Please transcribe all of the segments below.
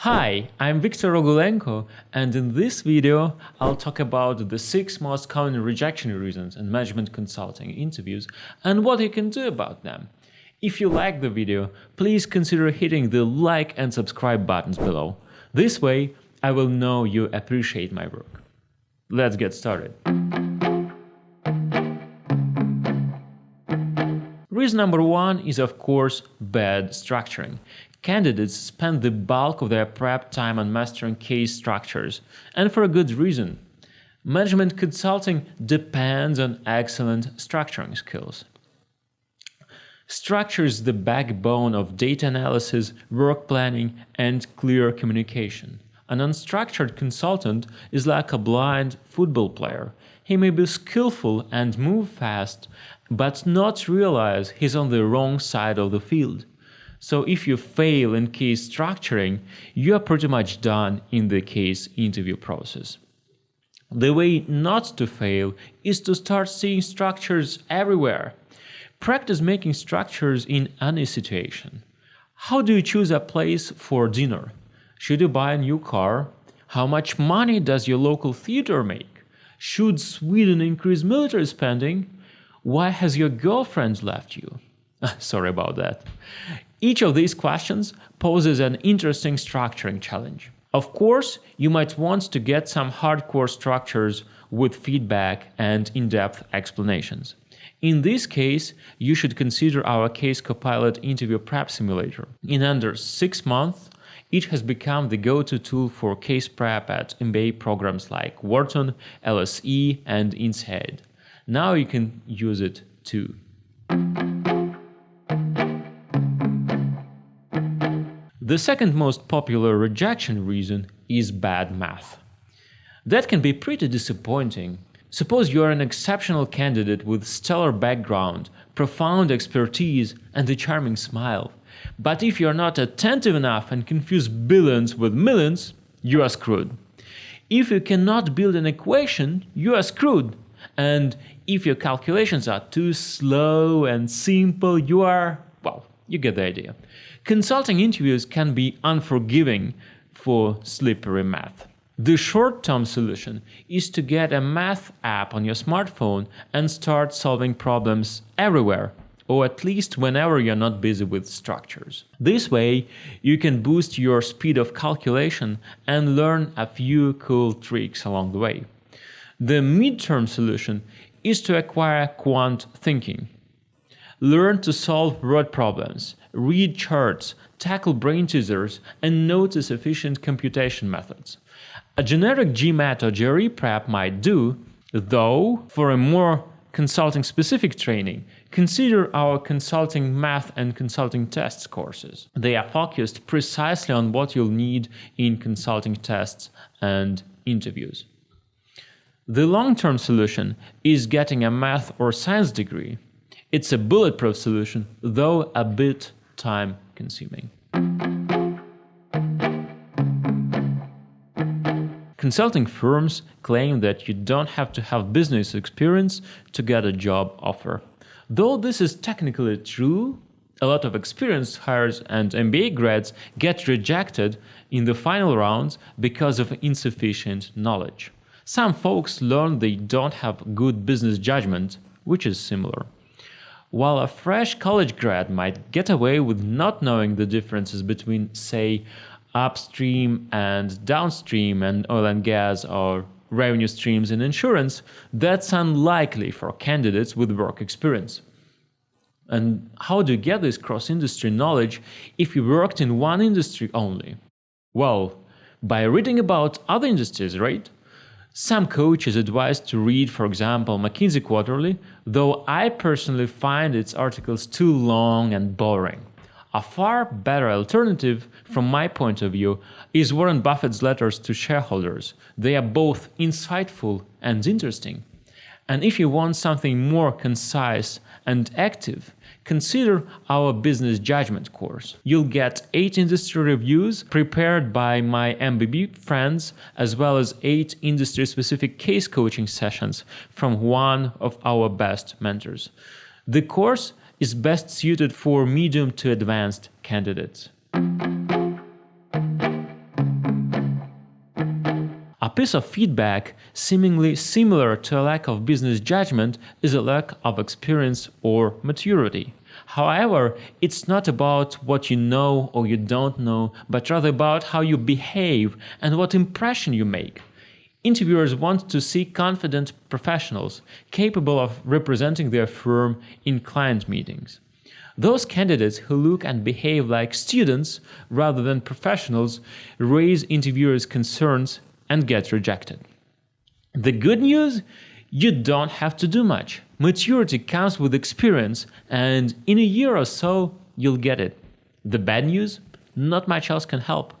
Hi, I'm Viktor Rogulenko, and in this video I'll talk about the 6 most common rejection reasons in management consulting interviews and what you can do about them. If you like the video, please consider hitting the like and subscribe buttons below. This way I will know you appreciate my work. Let's get started. Reason number 1 is, of course, bad structuring. Candidates spend the bulk of their prep time on mastering case structures, and for a good reason. Management consulting depends on excellent structuring skills. Structure is the backbone of data analysis, work planning, and clear communication. An unstructured consultant is like a blind football player. He may be skillful and move fast, but not realize he's on the wrong side of the field. So if you fail in case structuring, you are pretty much done in the case interview process. The way not to fail is to start seeing structures everywhere. Practice making structures in any situation. How do you choose a place for dinner? Should you buy a new car? How much money does your local theater make? Should Sweden increase military spending? Why has your girlfriend left you? Sorry about that. Each of these questions poses an interesting structuring challenge. Of course, you might want to get some hardcore structures with feedback and in-depth explanations. In this case, you should consider our Case Copilot interview prep simulator. In under 6 months, it has become the go-to tool for case prep at MBA programs like Wharton, LSE, and Inside. Now you can use it too. The second most popular rejection reason is bad math. That can be pretty disappointing. Suppose you are an exceptional candidate with stellar background, profound expertise, and a charming smile. But if you are not attentive enough and confuse billions with millions, you are screwed. If you cannot build an equation, you are screwed. And if your calculations are too slow and simple, you are, well, you get the idea. Consulting interviews can be unforgiving for slippery math. The short-term solution is to get a math app on your smartphone and start solving problems everywhere, or at least whenever you're not busy with structures. This way, you can boost your speed of calculation and learn a few cool tricks along the way. The mid-term solution is to acquire quant thinking. Learn to solve word problems, read charts, tackle brain teasers, and notice efficient computation methods. A generic GMAT or GRE prep might do, though for a more consulting-specific training, consider our Consulting Math and Consulting Tests courses. They are focused precisely on what you'll need in consulting tests and interviews. The long-term solution is getting a math or science degree. It's a bulletproof solution, though a bit time-consuming. Consulting firms claim that you don't have to have business experience to get a job offer. Though this is technically true, a lot of experienced hires and MBA grads get rejected in the final rounds because of insufficient knowledge. Some folks learn they don't have good business judgment, which is similar. While a fresh college grad might get away with not knowing the differences between, say, upstream and downstream and oil and gas or revenue streams in insurance, that's unlikely for candidates with work experience. And how do you get this cross-industry knowledge if you worked in one industry only? Well, by reading about other industries, right? Some coaches advise to read, for example, McKinsey Quarterly, though I personally find its articles too long and boring. A far better alternative, from my point of view, is Warren Buffett's letters to shareholders. They are both insightful and interesting. And if you want something more concise and active, consider our business judgment course. You'll get 8 industry reviews prepared by my MBB friends, as well as 8 industry-specific case coaching sessions from one of our best mentors. The course is best suited for medium to advanced candidates. A piece of feedback seemingly similar to a lack of business judgment is a lack of experience or maturity. However, it's not about what you know or you don't know, but rather about how you behave and what impression you make. Interviewers want to see confident professionals capable of representing their firm in client meetings. Those candidates who look and behave like students rather than professionals raise interviewers' concerns and get rejected. The good news? You don't have to do much. Maturity comes with experience, and in a year or so, you'll get it. The bad news? Not much else can help.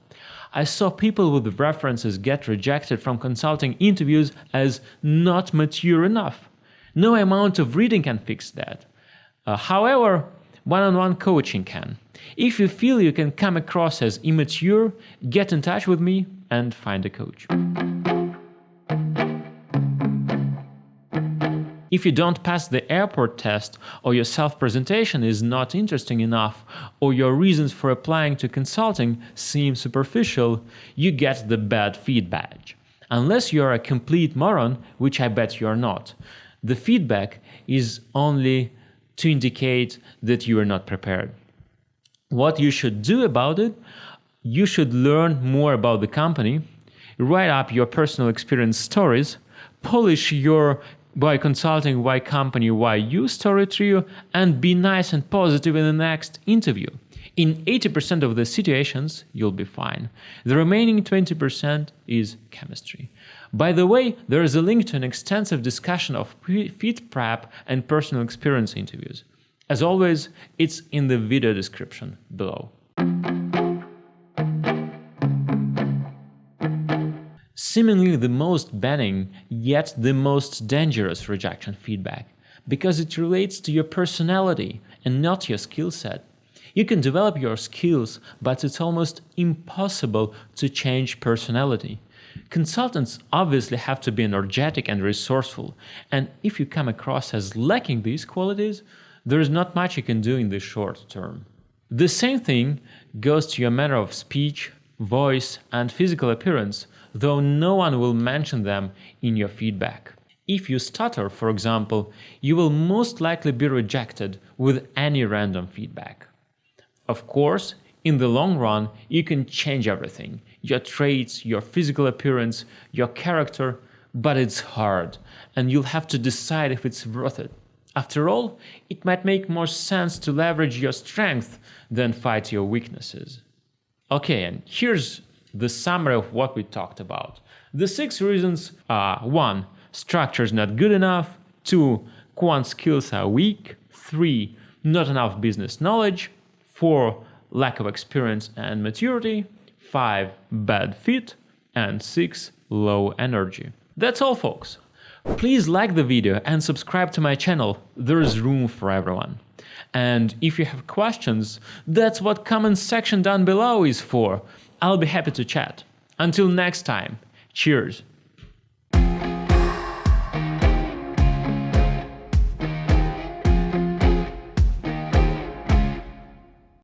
I saw people with references get rejected from consulting interviews as not mature enough. No amount of reading can fix that. However, one-on-one coaching can. If you feel you can come across as immature, get in touch with me and find a coach. If you don't pass the airport test, or your self-presentation is not interesting enough, or your reasons for applying to consulting seem superficial, you get the bad feed badge. Unless you're a complete moron, which I bet you're not. The feedback is only to indicate that you are not prepared. What you should do about it? You should learn more about the company, write up your personal experience stories, polish your why consulting, why company, why you story trio, and be nice and positive in the next interview. In 80% of the situations, you'll be fine. The remaining 20% is chemistry. By the way, there is a link to an extensive discussion of fit prep and personal experience interviews. As always, it's in the video description below. Seemingly the most banning, yet the most dangerous rejection feedback, because it relates to your personality and not your skill set. You can develop your skills, but it's almost impossible to change personality. Consultants obviously have to be energetic and resourceful, and if you come across as lacking these qualities, there is not much you can do in the short term. The same thing goes to your manner of speech, voice, and physical appearance, though no one will mention them in your feedback. If you stutter, for example, you will most likely be rejected with any random feedback. Of course, in the long run, you can change everything, your traits, your physical appearance, your character, but it's hard, and you'll have to decide if it's worth it. After all, it might make more sense to leverage your strength than fight your weaknesses. Okay, and here's the summary of what we talked about. The 6 reasons are: 1. Structure is not good enough. 2. Quant skills are weak. 3. Not enough business knowledge. 4. Lack of experience and maturity. 5. Bad fit. And 6. Low energy. That's all, folks. Please like the video and subscribe to my channel. There is room for everyone. And if you have questions, that's what comment section down below is for. I'll be happy to chat. Until next time, cheers!